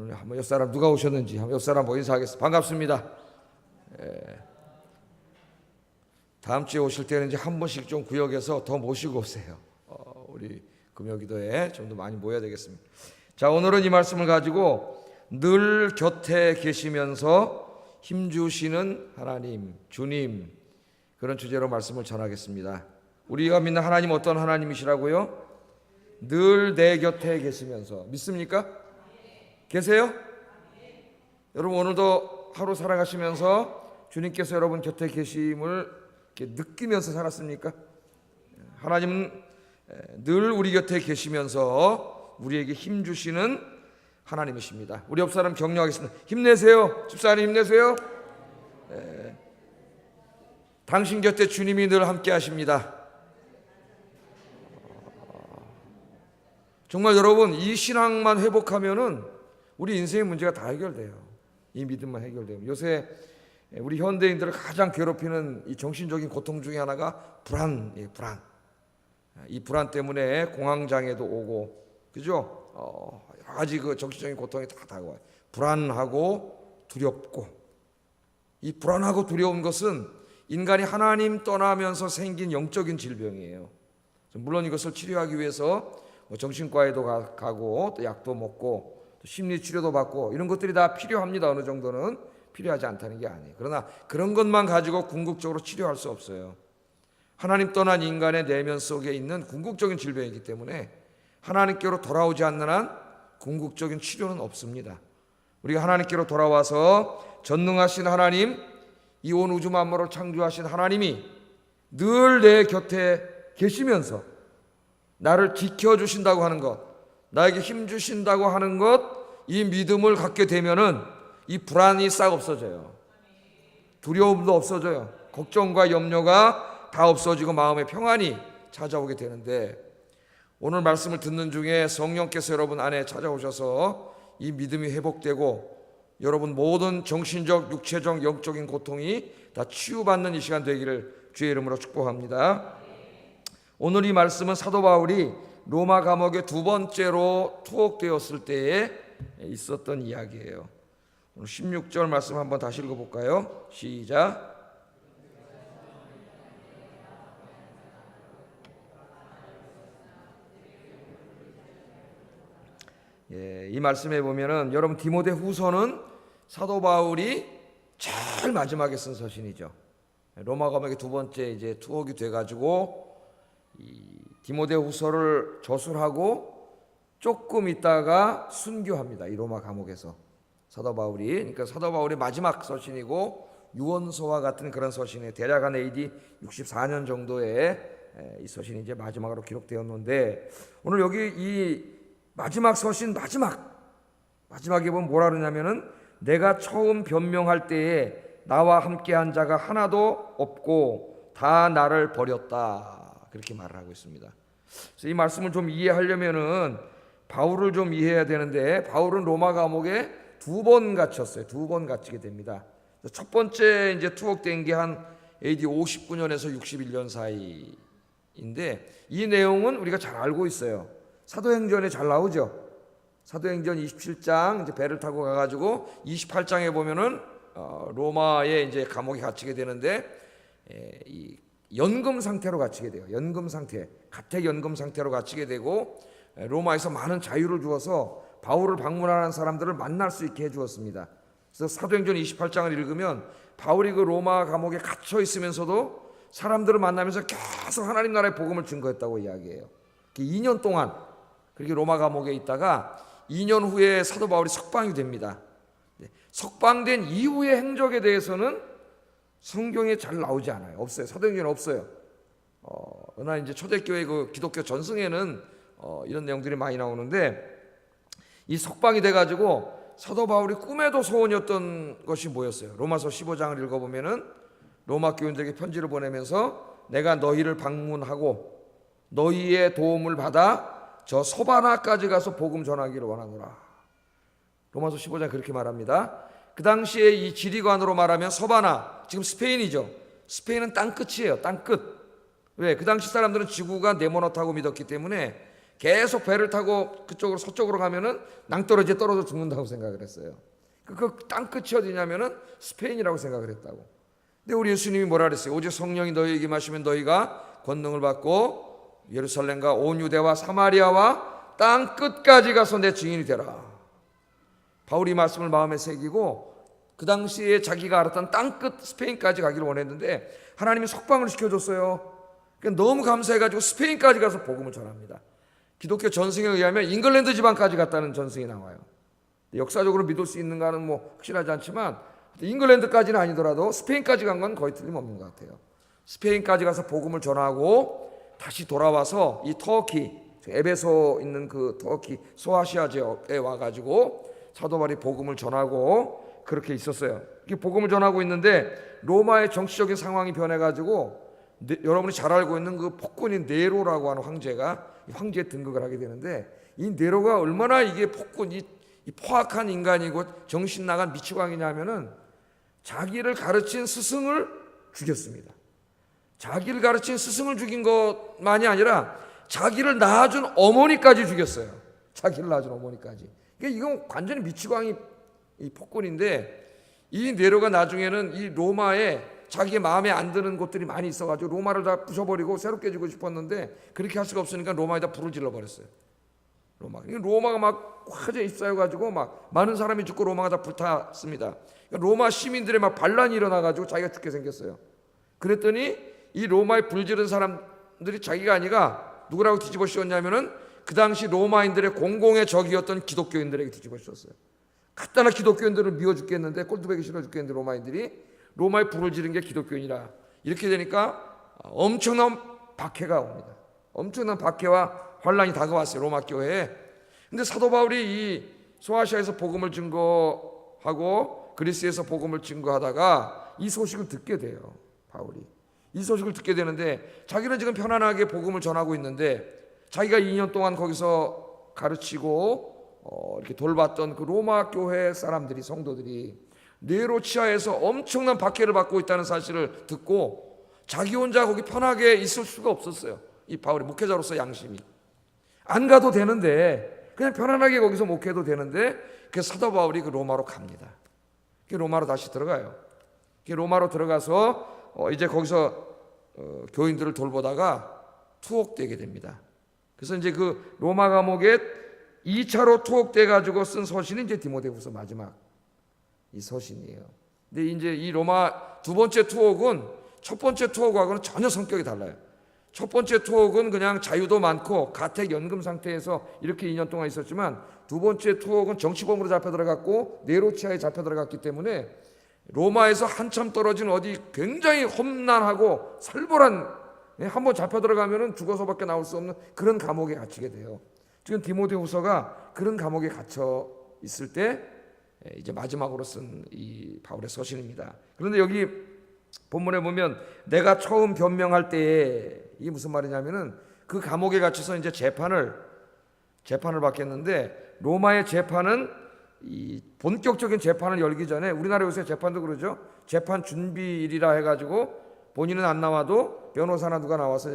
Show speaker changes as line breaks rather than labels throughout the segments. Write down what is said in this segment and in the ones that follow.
오늘 한번 옆 사람 누가 오셨는지 한번 옆 사람 뭐 인사하겠습니다. 반갑습니다. 다음 주에 오실 때는 이제 한 번씩 좀 구역에서 더 모시고 오세요. 우리 금요기도에 좀 더 많이 모여야 되겠습니다. 자, 오늘은 이 말씀을 가지고 늘 곁에 계시면서 힘주시는 하나님, 주님, 그런 주제로 말씀을 전하겠습니다. 우리가 믿는 하나님 어떤 하나님이시라고요? 늘 내 곁에 계시면서. 믿습니까? 계세요? 여러분 오늘도 하루 살아가시면서 주님께서 여러분 곁에 계심을 이렇게 느끼면서 살았습니까? 하나님은 늘 우리 곁에 계시면서 우리에게 힘 주시는 하나님이십니다. 우리 옆 사람 격려하겠습니다. 힘내세요. 집사님 힘내세요. 당신 곁에 주님이 늘 함께 하십니다. 정말 여러분 이 신앙만 회복하면은 우리 인생의 문제가 다 해결돼요. 이 믿음만 해결돼요. 요새 우리 현대인들을 가장 괴롭히는 이 정신적인 고통 중에 하나가 불안이에요. 불안. 이 불안 때문에 공황장애도 오고, 그죠? 여러 가지 그 정신적인 고통이 다 다가와요. 불안하고 두렵고, 이 불안하고 두려운 것은 인간이 하나님 떠나면서 생긴 영적인 질병이에요. 물론 이것을 치료하기 위해서 정신과에도 가고 또 약도 먹고 또 심리 치료도 받고 이런 것들이 다 필요합니다. 어느 정도는 필요하지 않다는 게 아니에요. 그러나 그런 것만 가지고 궁극적으로 치료할 수 없어요. 하나님 떠난 인간의 내면 속에 있는 궁극적인 질병이기 때문에 하나님께로 돌아오지 않는 한 궁극적인 치료는 없습니다. 우리가 하나님께로 돌아와서 전능하신 하나님, 이 온 우주 만물을 창조하신 하나님이 늘 내 곁에 계시면서 나를 지켜주신다고 하는 것, 나에게 힘 주신다고 하는 것, 이 믿음을 갖게 되면은 이 불안이 싹 없어져요. 두려움도 없어져요. 걱정과 염려가 다 없어지고 마음의 평안이 찾아오게 되는데, 오늘 말씀을 듣는 중에 성령께서 여러분 안에 찾아오셔서 이 믿음이 회복되고 여러분 모든 정신적, 육체적, 영적인 고통이 다 치유받는 이 시간 되기를 주의 이름으로 축복합니다. 오늘 이 말씀은 사도 바울이 로마 감옥에 두 번째로 투옥되었을 때에 있었던 이야기예요. 오늘 16절 말씀 한번 다시 읽어볼까요? 시작. 이 말씀에 보면은 여러분 디모데 후서는 사도 바울이 제일 마지막에 쓴 서신이죠. 로마 감옥에 두 번째 이제 투옥이 돼가지고 이 디모데 후서를 저술하고 조금 있다가 순교합니다. 이 로마 감옥에서 사도 바울이. 그러니까 사도 바울의 마지막 서신이고 유언서와 같은 그런 서신에 대략 한 AD 64년 정도에 이 서신이 이제 마지막으로 기록되었는데, 오늘 여기 이 마지막 서신 마지막에 보면 뭐라 그러냐면은 내가 처음 변명할 때에 나와 함께한 자가 하나도 없고 다 나를 버렸다, 그렇게 말을 하고 있습니다. 그래서 이 말씀을 좀 이해하려면은 바울을 좀 이해해야 되는데, 바울은 로마 감옥에 두 번 갇혔어요. 두 번 갇히게 됩니다. 첫 번째 이제 투옥된 게 한 AD 59년에서 61년 사이인데, 이 내용은 우리가 잘 알고 있어요. 사도행전에 잘 나오죠. 사도행전 27장 이제 배를 타고 가가지고 28장에 보면은 로마에 이제 감옥에 갇히게 되는데, 이 연금 상태로 갇히게 돼요. 연금 상태, 가택 연금 상태로 갇히게 되고, 로마에서 많은 자유를 주어서 바울을 방문하는 사람들을 만날 수 있게 해주었습니다. 그래서 사도행전 28장을 읽으면 바울이 그 로마 감옥에 갇혀 있으면서도 사람들을 만나면서 계속 하나님 나라의 복음을 증거했다고 이야기해요. 2년 동안 그렇게 로마 감옥에 있다가 2년 후에 사도 바울이 석방이 됩니다. 석방된 이후의 행적에 대해서는 성경에 잘 나오지 않아요. 없어요. 사도행전에 없어요. 그러나 이제 초대교회 그 기독교 전승에는 이런 내용들이 많이 나오는데, 이 석방이 돼가지고 사도 바울이 꿈에도 소원이었던 것이 뭐였어요? 로마서 15장을 읽어보면은 로마 교인들에게 편지를 보내면서 내가 너희를 방문하고 너희의 도움을 받아 저 소바나까지 가서 복음 전하기를 원하노라. 로마서 15장 그렇게 말합니다. 그 당시에 이 지리관으로 말하면 서바나, 지금 스페인이죠. 스페인은 땅끝이에요. 땅끝. 왜? 그 당시 사람들은 지구가 네모나다고 믿었기 때문에 계속 배를 타고 그쪽으로 서쪽으로 가면은 낭떠러지에 떨어져 죽는다고 생각을 했어요. 그 땅 끝이 어디냐면은 스페인이라고 생각을 했다고. 근데 우리 예수님이 뭐라 그랬어요? 오직 성령이 너희에게 임하시면 너희가 권능을 받고 예루살렘과 온 유대와 사마리아와 땅 끝까지 가서 내 증인이 되라. 바울이 말씀을 마음에 새기고 그 당시에 자기가 알았던 땅 끝 스페인까지 가기를 원했는데 하나님이 석방을 시켜줬어요. 그러니까 너무 감사해가지고 스페인까지 가서 복음을 전합니다. 기독교 전승에 의하면 잉글랜드 지방까지 갔다는 전승이 나와요. 역사적으로 믿을 수 있는가는 뭐 확실하지 않지만 잉글랜드까지는 아니더라도 스페인까지 간 건 거의 틀림없는 것 같아요. 스페인까지 가서 복음을 전하고 다시 돌아와서 이 터키, 에베소 있는 그 터키 소아시아 지역에 와가지고 사도 바울이 복음을 전하고 그렇게 있었어요. 이렇게 복음을 전하고 있는데 로마의 정치적인 상황이 변해가지고 여러분이 잘 알고 있는 그 폭군인 네로라고 하는 황제가 황제에 등극을 하게 되는데 이 네로가 얼마나 이게 폭군 이 포악한 인간이고 정신 나간 미치광이냐면은 자기를 가르친 스승을 죽였습니다. 자기를 가르친 스승을 죽인 것만이 아니라 자기를 낳아준 어머니까지 죽였어요. 자기를 낳아준 어머니까지. 그러니까 이건 완전히 미치광이 이 폭군인데 이 네로가 나중에는 이 로마에 자기의 마음에 안 드는 곳들이 많이 있어가지고 로마를 다 부셔버리고 새롭게 지고 싶었는데 그렇게 할 수가 없으니까 로마에다 불을 질러버렸어요. 로마가 막 화재에 휩싸여가지고 막 많은 사람이 죽고 로마가 다 불탔습니다. 그러니까 로마 시민들의 막 반란이 일어나가지고 자기가 죽게 생겼어요. 그랬더니 이 로마에 불지른 사람들이 자기가 아니라 누구라고 뒤집어 씌웠냐면은 그 당시 로마인들의 공공의 적이었던 기독교인들에게 뒤집어 씌웠어요. 갖다나 기독교인들을 미워 죽겠는데 꼴뚜배기 싫어 죽겠는데 로마인들이 로마에 불을 지른 게 기독교인이라 이렇게 되니까 엄청난 박해가 옵니다. 엄청난 박해와 환란이 다가왔어요. 로마 교회에. 근데 사도 바울이 이 소아시아에서 복음을 증거하고 그리스에서 복음을 증거하다가 이 소식을 듣게 돼요. 바울이 이 소식을 듣게 되는데 자기는 지금 편안하게 복음을 전하고 있는데 자기가 2년 동안 거기서 가르치고 이렇게 돌봤던 그 로마 교회 사람들이 성도들이 네로 치하에서 엄청난 박해를 받고 있다는 사실을 듣고 자기 혼자 거기 편하게 있을 수가 없었어요. 이 바울이 목회자로서 양심이 안 가도 되는데 그냥 편안하게 거기서 목회해도 되는데 그래서 사도 바울이 그 로마로 갑니다. 로마로 다시 들어가요. 로마로 들어가서 이제 거기서 교인들을 돌보다가 투옥되게 됩니다. 그래서 이제 그 로마 감옥에 2차로 투옥돼 가지고 쓴 서신이 이제 디모데후서 마지막 이 서신이에요. 근데 이제 이 로마 두 번째 투옥은 첫 번째 투옥하고는 전혀 성격이 달라요. 첫 번째 투옥은 그냥 자유도 많고 가택 연금 상태에서 이렇게 2년 동안 있었지만 두 번째 투옥은 정치범으로 잡혀 들어갔고 네로 치하에 잡혀 들어갔기 때문에 로마에서 한참 떨어진 어디 굉장히 험난하고 살벌한 한번 잡혀 들어가면은 죽어서밖에 나올 수 없는 그런 감옥에 갇히게 돼요. 지금 디모데후서가 그런 감옥에 갇혀 있을 때 이제 마지막으로 쓴 이 바울의 서신입니다. 그런데 여기 본문에 보면 내가 처음 변명할 때에 이게 무슨 말이냐면은 그 감옥에 갇혀서 이제 재판을 받겠는데 로마의 재판은 이 본격적인 재판을 열기 전에 우리나라 요새 재판도 그러죠. 재판 준비일이라 해가지고 본인은 안 나와도 변호사나 누가 나와서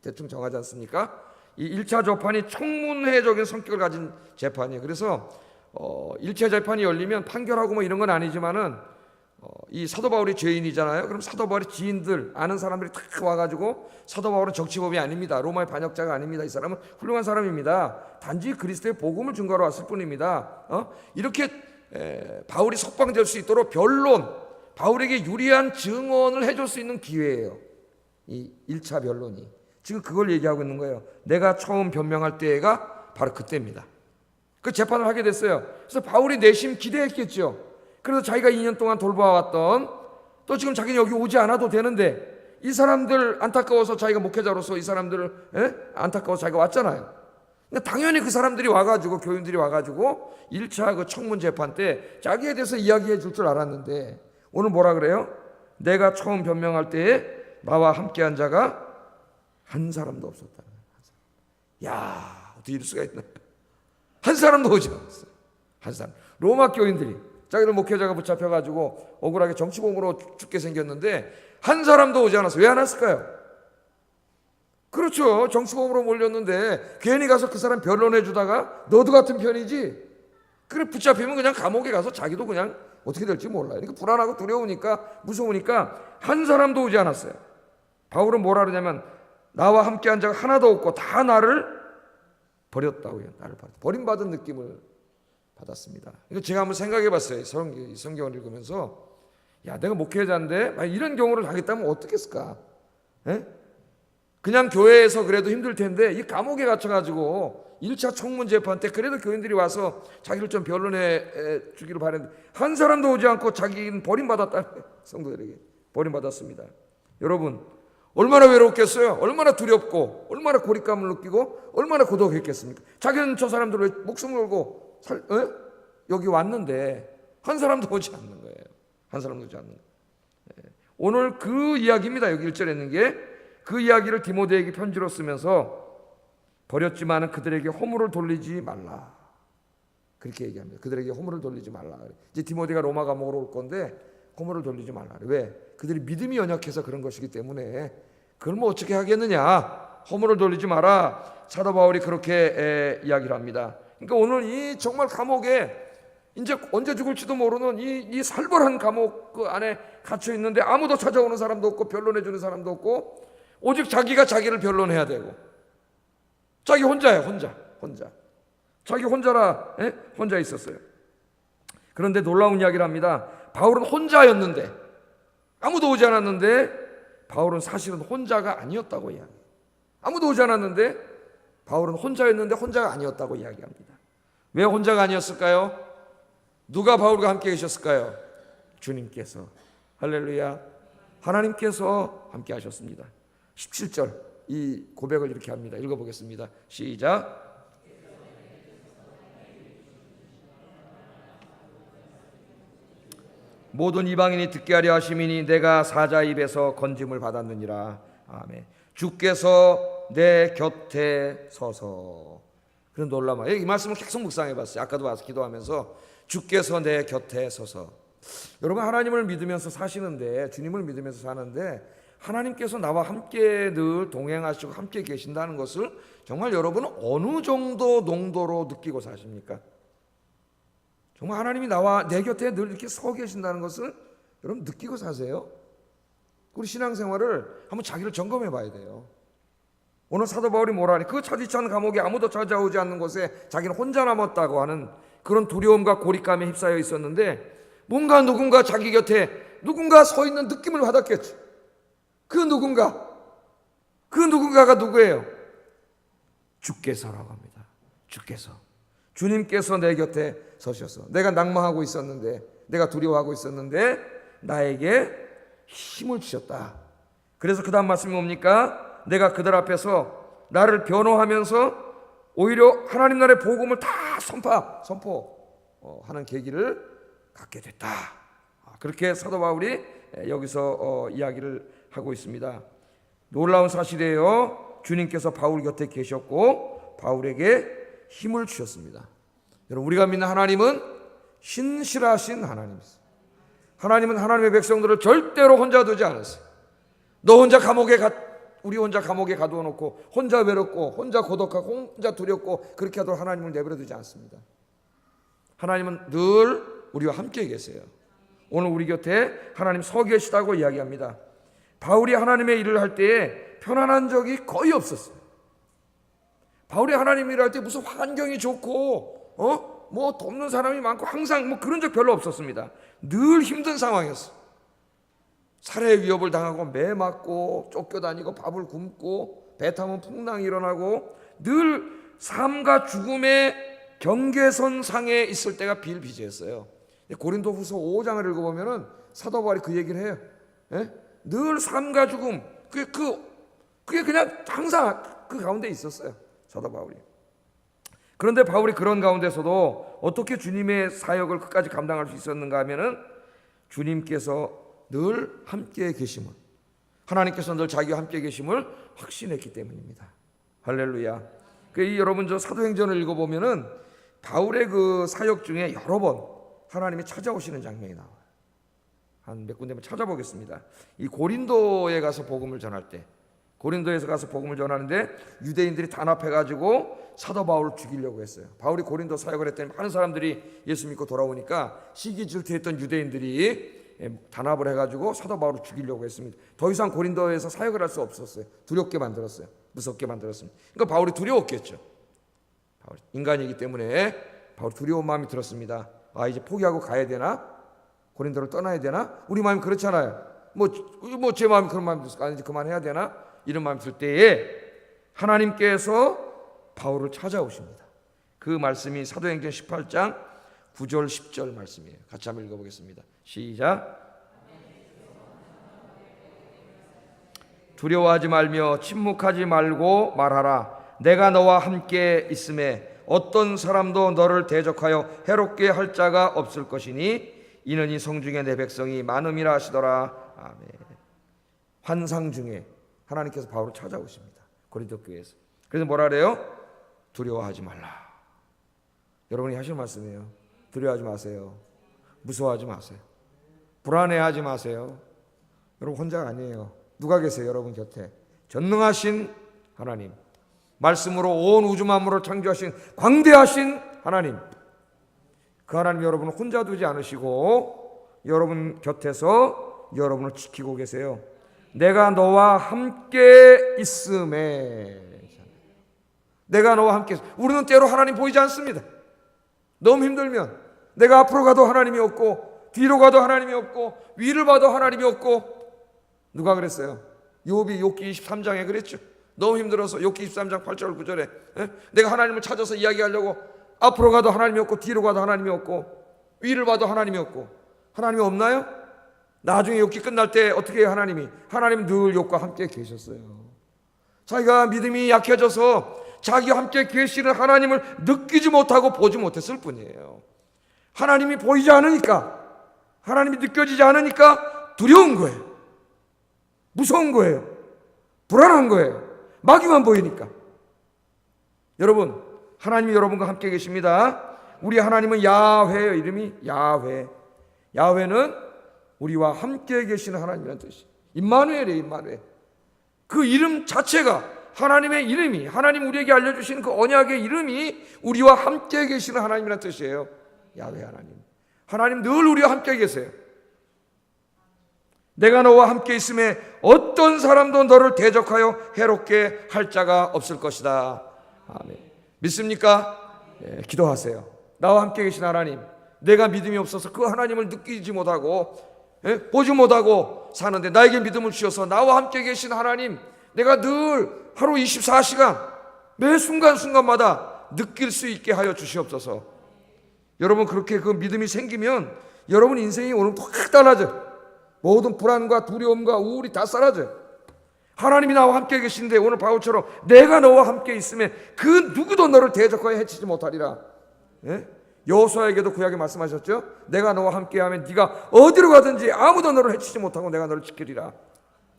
대충 정하지 않습니까? 이 1차 재판이 청문회적인 성격을 가진 재판이에요. 그래서 1차 재판이 열리면 판결하고 뭐 이런 건 아니지만은 이 사도 바울이 죄인이잖아요. 그럼 사도 바울의 지인들 아는 사람들이 탁 와가지고 사도 바울은 정치범이 아닙니다. 로마의 반역자가 아닙니다. 이 사람은 훌륭한 사람입니다. 단지 그리스도의 복음을 증거하러 왔을 뿐입니다. 이렇게 바울이 석방될 수 있도록 변론, 바울에게 유리한 증언을 해줄 수 있는 기회예요. 이 1차 변론이. 지금 그걸 얘기하고 있는 거예요. 내가 처음 변명할 때가 바로 그때입니다. 그 재판을 하게 됐어요. 그래서 바울이 내심 기대했겠죠. 그래서 자기가 2년 동안 돌봐왔던 또 지금 자기는 여기 오지 않아도 되는데 이 사람들 안타까워서 자기가 목회자로서 이 사람들을 안타까워서 자기가 왔잖아요. 그러니까 당연히 그 사람들이 와가지고 교인들이 와가지고 1차 그 청문 재판 때 자기에 대해서 이야기해 줄 줄 알았는데 오늘 뭐라 그래요? 내가 처음 변명할 때에 나와 함께한 자가 한 사람도 없었다. 야, 어떻게 이럴 수가 있나? 한 사람도 오지 않았어요. 한 사람. 로마 교인들이 자기들 목회자가 붙잡혀가지고 억울하게 정치범으로 죽게 생겼는데 한 사람도 오지 않았어요. 왜 안 왔을까요? 그렇죠. 정치범으로 몰렸는데 괜히 가서 그 사람 변론해 주다가 너도 같은 편이지. 그래 붙잡히면 그냥 감옥에 가서 자기도 그냥 어떻게 될지 몰라요. 그러니까 불안하고 두려우니까 무서우니까 한 사람도 오지 않았어요. 바울은 뭐라 그러냐면 나와 함께한 자가 하나도 없고 다 나를 버렸다고요. 나를 버림받은 느낌을 받았습니다. 이거 제가 한번 생각해 봤어요. 성경을 읽으면서 야 내가 목회자인데 이런 경우를 당했다면 어떻게 했을까? 에? 그냥 교회에서 그래도 힘들 텐데 이 감옥에 갇혀가지고 1차 청문 재판 때 그래도 교인들이 와서 자기를 좀 변론해 주기를 바랬는데 한 사람도 오지 않고 자기는 버림받았다. 성도들에게 버림받았습니다. 여러분 얼마나 외롭겠어요? 얼마나 두렵고 얼마나 고립감을 느끼고 얼마나 고독했겠습니까? 자기는 저 사람들 왜 목숨 걸고 여기 왔는데 한 사람도 오지 않는 거예요. 한 사람도 오지 않는 거예요. 오늘 그 이야기입니다. 여기 1절에 있는 게 그 이야기를 디모데에게 편지로 쓰면서 버렸지만은 그들에게 허물을 돌리지 말라. 그렇게 얘기합니다. 그들에게 허물을 돌리지 말라. 이제 디모데가 로마 감옥으로 올 건데 허물을 돌리지 말라. 왜? 그들이 믿음이 연약해서 그런 것이기 때문에 그걸 뭐 어떻게 하겠느냐. 허물을 돌리지 마라. 사도 바울이 그렇게 이야기를 합니다. 그러니까 오늘 이 정말 감옥에 이제 언제 죽을지도 모르는 이 살벌한 감옥 그 안에 갇혀 있는데 아무도 찾아오는 사람도 없고 변론해 주는 사람도 없고 오직 자기가 자기를 변론해야 되고 자기 혼자야 혼자 자기 혼자라 혼자 있었어요. 그런데 놀라운 이야기를 합니다. 바울은 혼자였는데 아무도 오지 않았는데 바울은 사실은 혼자가 아니었다고 이야기해요. 아무도 오지 않았는데 바울은 혼자였는데 혼자가 아니었다고 이야기합니다. 왜 혼자가 아니었을까요? 누가 바울과 함께 계셨을까요? 주님께서. 할렐루야. 하나님께서 함께 하셨습니다. 17절 이 고백을 이렇게 합니다. 읽어보겠습니다. 시작. 모든 이방인이 듣게 하려 하심이니 내가 사자 입에서 건짐을 받았느니라. 아멘. 주께서 내 곁에 서서. 그런 놀라운 이 말씀을 계속 묵상해봤어요. 아까도 와서 기도하면서 주께서 내 곁에 서서. 여러분 하나님을 믿으면서 사시는데 주님을 믿으면서 사는데 하나님께서 나와 함께 늘 동행하시고 함께 계신다는 것을 정말 여러분은 어느 정도 농도로 느끼고 사십니까? 정말 하나님이 나와 내 곁에 늘 이렇게 서 계신다는 것을 여러분 느끼고 사세요? 우리 신앙생활을 한번 자기를 점검해 봐야 돼요. 오늘 사도 바울이 뭐라 하니 그 차디찬 감옥에 아무도 찾아오지 않는 곳에 자기는 혼자 남았다고 하는 그런 두려움과 고립감에 휩싸여 있었는데 뭔가 누군가 자기 곁에 누군가 서 있는 느낌을 받았겠죠. 그 누군가가 누구예요? 주께서라고 합니다. 주께서. 주님께서 내 곁에 서셔서 내가 낙망하고 있었는데 내가 두려워하고 있었는데 나에게 힘을 주셨다. 그래서 그 다음 말씀이 뭡니까? 내가 그들 앞에서 나를 변호하면서 오히려 하나님 나라의 복음을 다 선포하는 계기를 갖게 됐다. 그렇게 사도 바울이 여기서 이야기를 하고 있습니다. 놀라운 사실이에요. 주님께서 바울 곁에 계셨고 바울에게 힘을 주셨습니다. 여러분 우리가 믿는 하나님은 신실하신 하나님이세요. 하나님은 하나님의 백성들을 절대로 혼자 두지 않았어요. 우리 혼자 감옥에 가두어 놓고 혼자 외롭고 혼자 고독하고 혼자 두렵고 그렇게 하도록 하나님을 내버려 두지 않습니다. 하나님은 늘 우리와 함께 계세요. 오늘 우리 곁에 하나님 서 계시다고 이야기합니다. 바울이 하나님의 일을 할 때에 편안한 적이 거의 없었어요. 바울이 하나님 일을 할 때 무슨 환경이 좋고 뭐 돕는 사람이 많고 항상 뭐 그런 적 별로 없었습니다. 늘 힘든 상황이었어요. 살해의 위협을 당하고 매 맞고 쫓겨다니고 밥을 굶고 배 타면 풍랑이 일어나고 늘 삶과 죽음의 경계선 상에 있을 때가 비일비재했어요. 고린도후서 5장을 읽어보면은 사도 바울이 그 얘기를 해요. 늘 삶과 죽음 그게 그냥 항상 그 가운데 있었어요. 사도 바울이. 그런데 바울이 그런 가운데서도 어떻게 주님의 사역을 끝까지 감당할 수 있었는가 하면은 주님께서 늘 함께 계심을, 하나님께서 늘 자기와 함께 계심을 확신했기 때문입니다. 할렐루야. 여러분 저 사도행전을 읽어보면은 바울의 그 사역 중에 여러 번 하나님이 찾아오시는 장면이 나와요. 한 몇 군데만 찾아보겠습니다. 이 고린도에 가서 복음을 전할 때 고린도에서 가서 복음을 전하는데 유대인들이 단합해가지고 사도 바울을 죽이려고 했어요. 바울이 고린도 사역을 했더니 많은 사람들이 예수 믿고 돌아오니까 시기 질투했던 유대인들이 단합을 해가지고 사도 바울을 죽이려고 했습니다. 더 이상 고린도에서 사역을 할 수 없었어요. 두렵게 만들었어요. 무섭게 만들었습니다. 그러니까 바울이 두려웠겠죠. 바울이 인간이기 때문에 바울이 두려운 마음이 들었습니다. 아, 이제 포기하고 가야 되나? 고린도를 떠나야 되나? 우리 마음이 그렇잖아요. 제 마음이 그런 마음이 들었을까? 이제 그만해야 되나? 이런 마음이 들 때에 하나님께서 바울을 찾아오십니다. 그 말씀이 사도행전 18장 9절 10절 말씀이에요. 같이 한번 읽어보겠습니다. 시작. 두려워하지 말며 침묵하지 말고 말하라. 내가 너와 함께 있음에 어떤 사람도 너를 대적하여 해롭게 할 자가 없을 것이니 이는 이 성중에 내 백성이 많음이라 하시더라. 아멘. 환상 중에 하나님께서 바울을 찾아오십니다. 고린도 교회에서. 그래서 뭐라 그래요? 두려워하지 말라. 여러분이 하실 말씀이에요. 두려워하지 마세요. 무서워하지 마세요. 불안해하지 마세요. 여러분 혼자가 아니에요. 누가 계세요? 여러분 곁에 전능하신 하나님, 말씀으로 온 우주 만물을 창조하신 광대하신 하나님, 그 하나님 여러분을 혼자 두지 않으시고 여러분 곁에서 여러분을 지키고 계세요. 내가 너와 함께 있음에, 내가 너와 함께 있음. 우리는 때로 하나님 보이지 않습니다. 너무 힘들면 내가 앞으로 가도 하나님이 없고 뒤로 가도 하나님이 없고 위를 봐도 하나님이 없고. 누가 그랬어요? 욥이 욥기 23장에 그랬죠. 너무 힘들어서 욥기 23장 8절 9절에 내가 하나님을 찾아서 이야기하려고 앞으로 가도 하나님이 없고 뒤로 가도 하나님이 없고 위를 봐도 하나님이 없고. 하나님이 없나요? 나중에 욥기 끝날 때 어떻게 해요? 하나님이 늘 욥과 함께 계셨어요. 자기가 믿음이 약해져서 자기와 함께 계시는 하나님을 느끼지 못하고 보지 못했을 뿐이에요. 하나님이 보이지 않으니까, 하나님이 느껴지지 않으니까 두려운 거예요. 무서운 거예요. 불안한 거예요. 마귀만 보이니까. 여러분, 하나님이 여러분과 함께 계십니다. 우리 하나님은 야훼예요. 이름이 야훼. 야훼는 우리와 함께 계시는 하나님이라는 뜻이에요. 임마누엘이에요. 임마누엘. 그 이름 자체가, 하나님의 이름이, 하나님 우리에게 알려주시는 그 언약의 이름이 우리와 함께 계시는 하나님이라는 뜻이에요. 야훼 하나님. 하나님 늘 우리와 함께 계세요. 내가 너와 함께 있음에 어떤 사람도 너를 대적하여 해롭게 할 자가 없을 것이다. 아멘. 믿습니까? 네, 기도하세요. 나와 함께 계신 하나님, 내가 믿음이 없어서 그 하나님을 느끼지 못하고 보지 못하고 사는데 나에게 믿음을 주셔서 나와 함께 계신 하나님, 내가 늘 하루 24시간 매 순간순간마다 느낄 수 있게 하여 주시옵소서. 여러분 그렇게 그 믿음이 생기면 여러분 인생이 오늘 확 달라져요. 모든 불안과 두려움과 우울이 다 사라져요. 하나님이 나와 함께 계신데 오늘 바울처럼 내가 너와 함께 있으면 그 누구도 너를 대적하여 해치지 못하리라. 여호수아에게도 구약에 말씀하셨죠. 내가 너와 함께하면 네가 어디로 가든지 아무도 너를 해치지 못하고 내가 너를 지키리라.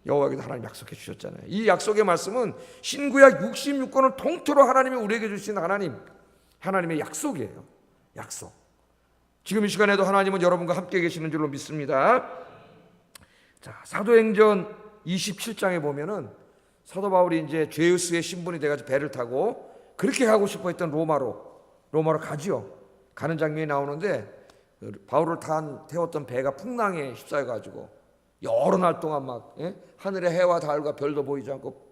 여호와에게도 하나님 약속해 주셨잖아요. 이 약속의 말씀은 신구약 66권을 통틀어 하나님이 우리에게 주신 하나님의 약속이에요. 약속. 지금 이 시간에도 하나님은 여러분과 함께 계시는 줄로 믿습니다. 자, 사도행전 27장에 보면은 사도 바울이 이제 죄우스의 신분이 돼가지고 배를 타고 그렇게 가고 싶어 했던 로마로 가지요. 가는 장면이 나오는데 바울을 태웠던 배가 풍랑에 휩싸여가지고 여러 날 동안 막 하늘의 해와 달과 별도 보이지 않고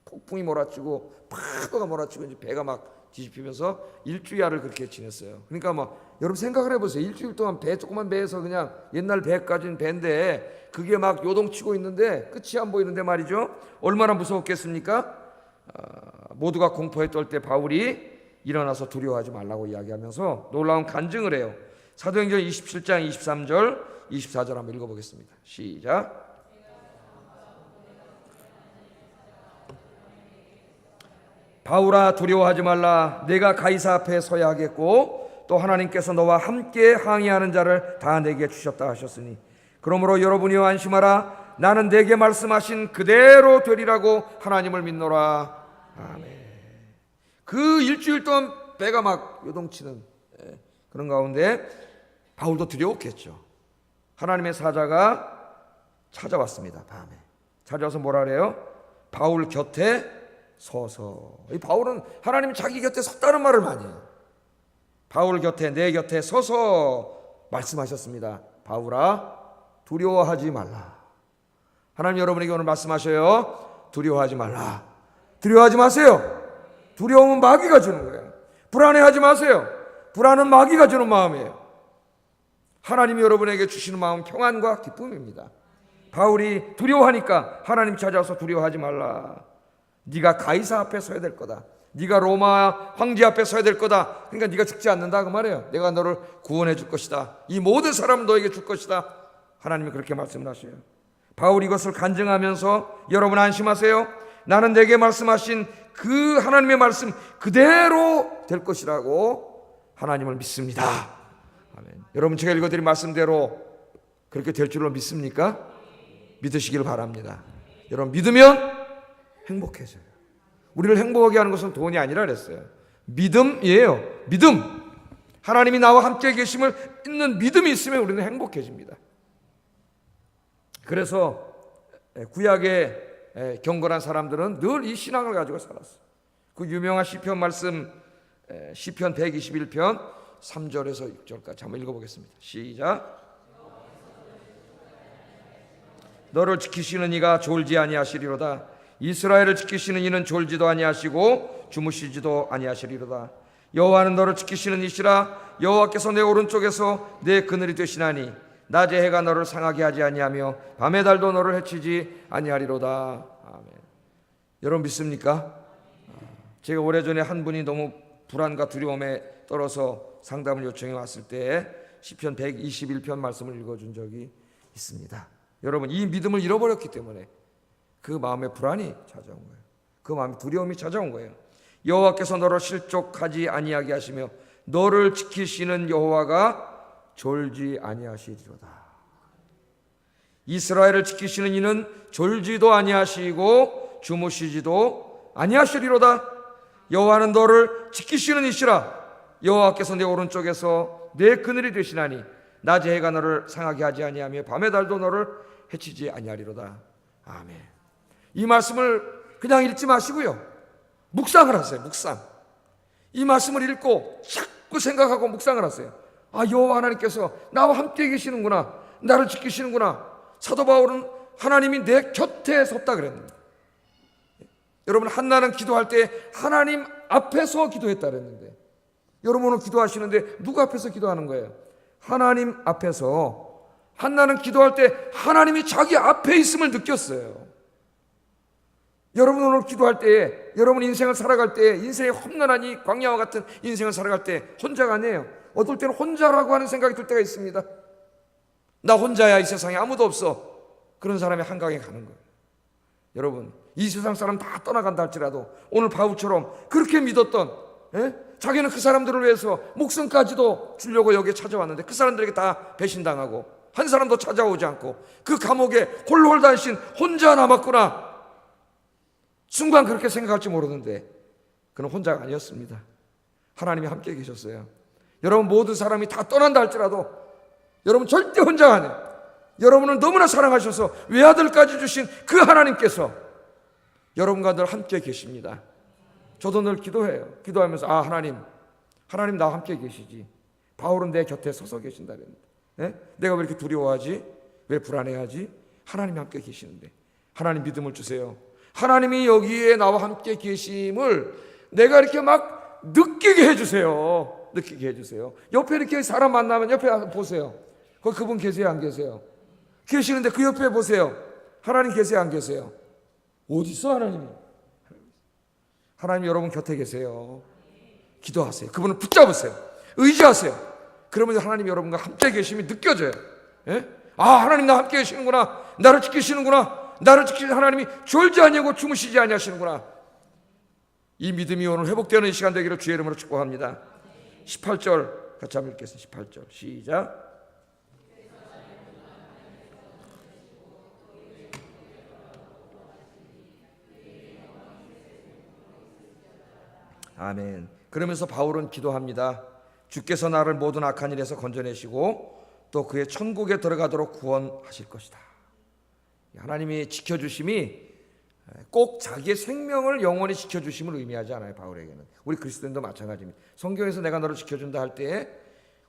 폭풍이 몰아치고 파도가 몰아치고 이제 배가 막 뒤집히면서 일주일을 그렇게 지냈어요. 그러니까 막 여러분 생각을 해보세요. 일주일 동안 조그만 배에서 그냥 옛날 배까지는 배인데 그게 막 요동치고 있는데 끝이 안 보이는데 말이죠. 얼마나 무서웠겠습니까? 모두가 공포에 떨 때 바울이 일어나서 두려워하지 말라고 이야기하면서 놀라운 간증을 해요. 사도행전 27장 23절 24절 한번 읽어보겠습니다. 시작. 바울아 두려워하지 말라. 내가 가이사 앞에 서야 하겠고 또 하나님께서 너와 함께 항의하는 자를 다 내게 주셨다 하셨으니 그러므로 여러분이여 안심하라. 나는 내게 말씀하신 그대로 되리라고 하나님을 믿노라. 아멘. 그 일주일 동안 배가 막 요동치는 그런 가운데 바울도 두려웠겠죠. 하나님의 사자가 찾아왔습니다. 밤에 찾아와서 뭐라 그래요? 바울 곁에 서서. 이 바울은 하나님이 자기 곁에 섰다는 말을 많이 해요. 바울 곁에, 내 곁에 서서 말씀하셨습니다. 바울아, 두려워하지 말라. 하나님 여러분에게 오늘 말씀하셔요. 두려워하지 말라. 두려워하지 마세요. 두려움은 마귀가 주는 거예요. 불안해하지 마세요. 불안은 마귀가 주는 마음이에요. 하나님이 여러분에게 주시는 마음은 평안과 기쁨입니다. 바울이 두려워하니까 하나님 찾아와서 두려워하지 말라. 네가 가이사 앞에 서야 될 거다. 네가 로마 황제 앞에 서야 될 거다. 그러니까 네가 죽지 않는다 그 말이에요. 내가 너를 구원해 줄 것이다. 이 모든 사람은 너에게 줄 것이다. 하나님이 그렇게 말씀을 하셔요. 바울이 이것을 간증하면서 여러분 안심하세요. 나는 내게 말씀하신 그 하나님의 말씀 그대로 될 것이라고 하나님을 믿습니다. 아멘. 여러분 제가 읽어드린 말씀대로 그렇게 될 줄로 믿습니까? 믿으시길 바랍니다. 여러분 믿으면 행복해져요. 우리를 행복하게 하는 것은 돈이 아니라 그랬어요. 믿음이에요. 믿음. 하나님이 나와 함께 계심을 믿는 믿음이 있으면 우리는 행복해집니다. 그래서 구약의 경건한 사람들은 늘 이 신앙을 가지고 살았어요. 그 유명한 시편 말씀 시편 121편 3절에서 6절까지 한번 읽어보겠습니다. 시작. 너를 지키시는 이가 졸지 아니하시리로다. 이스라엘을 지키시는 이는 졸지도 아니하시고 주무시지도 아니하시리로다. 여호와는 너를 지키시는 이시라. 여호와께서 내 오른쪽에서 내 그늘이 되시나니 낮에 해가 너를 상하게 하지 아니하며 밤의 달도 너를 해치지 아니하리로다. 아멘. 여러분 믿습니까? 제가 오래전에 한 분이 너무 불안과 두려움에 떨어서 상담을 요청해 왔을 때 시편 121편 말씀을 읽어준 적이 있습니다. 여러분 이 믿음을 잃어버렸기 때문에 그 마음에 불안이 찾아온 거예요. 그 마음에 두려움이 찾아온 거예요. 여호와께서 너를 실족하지 아니하게 하시며 너를 지키시는 여호와가 졸지 아니하시리로다. 이스라엘을 지키시는 이는 졸지도 아니하시고 주무시지도 아니하시리로다. 여호와는 너를 지키시는 이시라. 여호와께서 내 오른쪽에서 내 그늘이 되시나니 낮에 해가 너를 상하게 하지 아니하며 밤의 달도 너를 해치지 아니하리로다. 아멘. 이 말씀을 그냥 읽지 마시고요. 묵상을 하세요. 묵상. 이 말씀을 읽고 자꾸 생각하고 묵상을 하세요. 아, 여호와 하나님께서 나와 함께 계시는구나. 나를 지키시는구나. 사도 바울은 하나님이 내 곁에 섰다 그랬는데, 여러분 한나는 기도할 때 하나님 앞에서 기도했다 그랬는데, 여러분은 기도하시는데 누구 앞에서 기도하는 거예요? 하나님 앞에서. 한나는 기도할 때 하나님이 자기 앞에 있음을 느꼈어요. 여러분 오늘 기도할 때, 여러분 인생을 살아갈 때, 인생의 험난한 이 광야와 같은 인생을 살아갈 때 혼자가 아니에요. 어떨 때는 혼자라고 하는 생각이 들 때가 있습니다. 나 혼자야, 이 세상에 아무도 없어. 그런 사람이 한강에 가는 거예요. 여러분 이 세상 사람 다 떠나간다 할지라도 오늘 바울처럼 그렇게 믿었던, 자기는 그 사람들을 위해서 목숨까지도 주려고 여기에 찾아왔는데 그 사람들에게 다 배신당하고 한 사람도 찾아오지 않고 그 감옥에 홀로 다니신 혼자 남았구나. 순간 그렇게 생각할지 모르는데 그는 혼자가 아니었습니다. 하나님이 함께 계셨어요. 여러분 모든 사람이 다 떠난다 할지라도 여러분 절대 혼자가 아니에요. 여러분을 너무나 사랑하셔서 외아들까지 주신 그 하나님께서 여러분과 늘 함께 계십니다. 저도 늘 기도해요. 기도하면서 아 하나님 나와 함께 계시지. 바울은 내 곁에 서서 계신다 그랬는데, 내가 왜 이렇게 두려워하지? 왜 불안해하지? 하나님이 함께 계시는데 하나님 믿음을 주세요. 하나님이 여기에 나와 함께 계심을 내가 이렇게 막 느끼게 해주세요. 느끼게 해주세요. 옆에 이렇게 사람 만나면 옆에 보세요. 거기 그분 계세요 안 계세요? 계시는데 그 옆에 보세요. 하나님 계세요 안 계세요? 어디 있어 하나님이? 하나님 여러분 곁에 계세요. 기도하세요. 그분을 붙잡으세요. 의지하세요. 그러면 하나님 여러분과 함께 계심이 느껴져요. 아 하나님 나 함께 계시는구나. 나를 지키시는구나. 나를 지키시는 하나님이 졸지 아니하고 주무시지 아니하시는구나. 이 믿음이 오늘 회복되는 시간 되기를 주의 이름으로 축복합니다. 18절 같이 한번 읽겠습니다. 18절 시작. 아멘. 그러면서 바울은 기도합니다. 주께서 나를 모든 악한 일에서 건져내시고 또 그의 천국에 들어가도록 구원하실 것이다. 하나님이 지켜주심이 꼭 자기의 생명을 영원히 지켜주심을 의미하지 않아요. 바울에게는. 우리 그리스도인도 마찬가지입니다. 성경에서 내가 너를 지켜준다 할 때에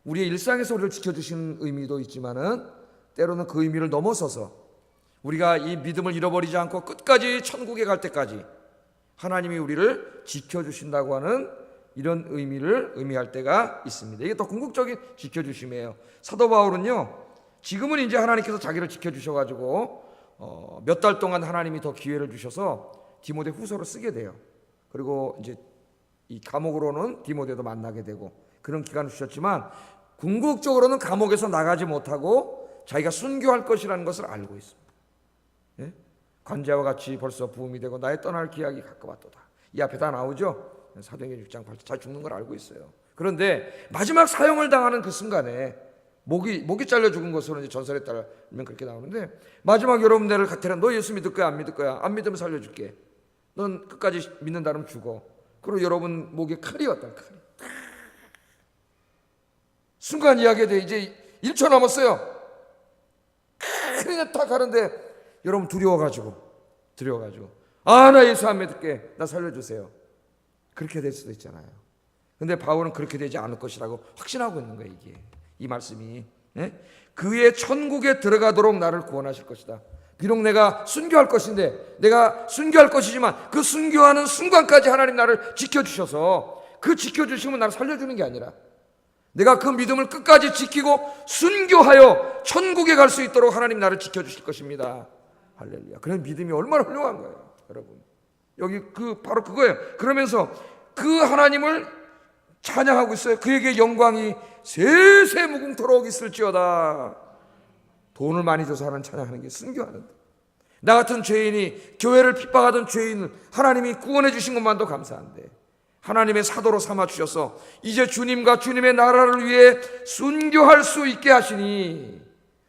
우리의 일상에서 우리를 지켜주시는 의미도 있지만은 때로는 그 의미를 넘어서서 우리가 이 믿음을 잃어버리지 않고 끝까지 천국에 갈 때까지 하나님이 우리를 지켜주신다고 하는 이런 의미를 의미할 때가 있습니다. 이게 더 궁극적인 지켜주심이에요. 사도 바울은요, 지금은 이제 하나님께서 자기를 지켜주셔가지고 몇 달 동안 하나님이 더 기회를 주셔서 디모데 후서를 쓰게 돼요. 그리고 이제 이 감옥으로는 디모데도 만나게 되고 그런 기간을 주셨지만 궁극적으로는 감옥에서 나가지 못하고 자기가 순교할 것이라는 것을 알고 있습니다. 예? 관제와 같이 벌써 부음이 되고 나의 떠날 기약이 가까웠도다. 이 앞에 다 나오죠. 사도행전 6장 8절 잘 죽는 걸 알고 있어요. 그런데 마지막 사형을 당하는 그 순간에 목이 잘려 죽은 것으로 이제 전설에 따르면 그렇게 나오는데 마지막 여러분 내를 가테라 너 예수 믿을 거야 안 믿을 거야? 안 믿으면 살려줄게. 넌 끝까지 믿는다면 죽어. 그리고 여러분 목에 칼이 왔다. 칼이. 순간 이야기에 대해 이제 1초 남았어요. 칼이 딱 가는데 여러분 두려워가지고 나 예수 안 믿을게. 나 살려주세요. 그렇게 될 수도 있잖아요. 근데 바울은 그렇게 되지 않을 것이라고 확신하고 있는 거예요. 이게 이 말씀이 그의 천국에 들어가도록 나를 구원하실 것이다. 비록 내가 순교할 것인데 내가 순교할 것이지만 그 순교하는 순간까지 하나님 나를 지켜주셔서 그 지켜주시면 나를 살려주는 게 아니라 내가 그 믿음을 끝까지 지키고 순교하여 천국에 갈 수 있도록 하나님 나를 지켜주실 것입니다. 할렐루야. 그런 믿음이 얼마나 훌륭한 거예요, 여러분. 여기 바로 그거예요. 그러면서 그 하나님을 찬양하고 있어요. 그에게 영광이 세세 무궁토록 있을지어다. 돈을 많이 줘서 하는 찬양하는 게 순교하는데 나 같은 죄인이 교회를 핍박하던 죄인을 하나님이 구원해 주신 것만도 감사한데 하나님의 사도로 삼아 주셔서 이제 주님과 주님의 나라를 위해 순교할 수 있게 하시니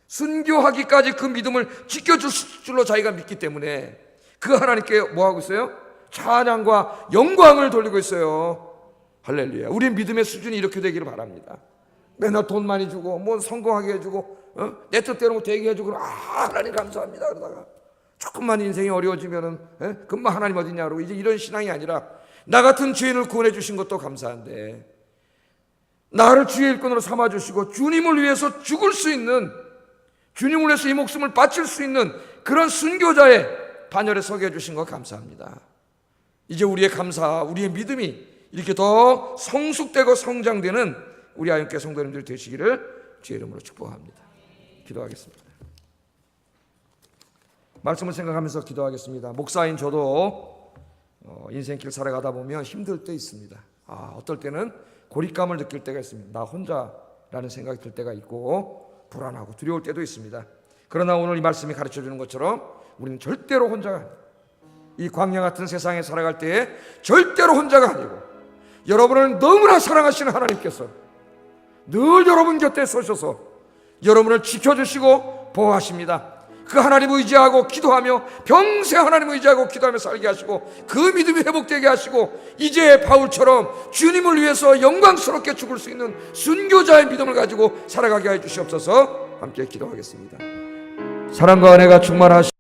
순교하기까지 그 믿음을 지켜줄 줄로 자기가 믿기 때문에 그 하나님께 뭐하고 있어요? 찬양과 영광을 돌리고 있어요. 할렐루야. 우리 믿음의 수준이 이렇게 되기를 바랍니다. 맨날 돈 많이 주고 뭐 성공하게 해주고 내 뜻대로 되게 해주고 하나님 감사합니다 그러다가 조금만 인생이 어려워지면은 금방 하나님 어딨냐 그러고 이제 이런 신앙이 아니라 나 같은 죄인을 구원해 주신 것도 감사한데 나를 주의 일꾼으로 삼아주시고 주님을 위해서 죽을 수 있는 주님을 위해서 이 목숨을 바칠 수 있는 그런 순교자의 반열에 서게 해주신 것 감사합니다. 이제 우리의 감사, 우리의 믿음이 이렇게 더 성숙되고 성장되는 우리 아윤교회 성도님들 되시기를 주의 이름으로 축복합니다. 기도하겠습니다. 말씀을 생각하면서 기도하겠습니다. 목사인 저도 인생길 살아가다 보면 힘들 때 있습니다. 어떨 때는 고립감을 느낄 때가 있습니다. 나 혼자라는 생각이 들 때가 있고 불안하고 두려울 때도 있습니다. 그러나 오늘 이 말씀이 가르쳐주는 것처럼 우리는 절대로 혼자가 아니에요. 이 광야 같은 세상에 살아갈 때에 절대로 혼자가 아니고 여러분을 너무나 사랑하시는 하나님께서 늘 여러분 곁에 서셔서 여러분을 지켜주시고 보호하십니다. 그 하나님 의지하고 기도하며 평생 하나님 의지하고 기도하며 살게 하시고 그 믿음이 회복되게 하시고 이제 바울처럼 주님을 위해서 영광스럽게 죽을 수 있는 순교자의 믿음을 가지고 살아가게 해 주시옵소서. 함께 기도하겠습니다. 사랑과 은혜가 충만하시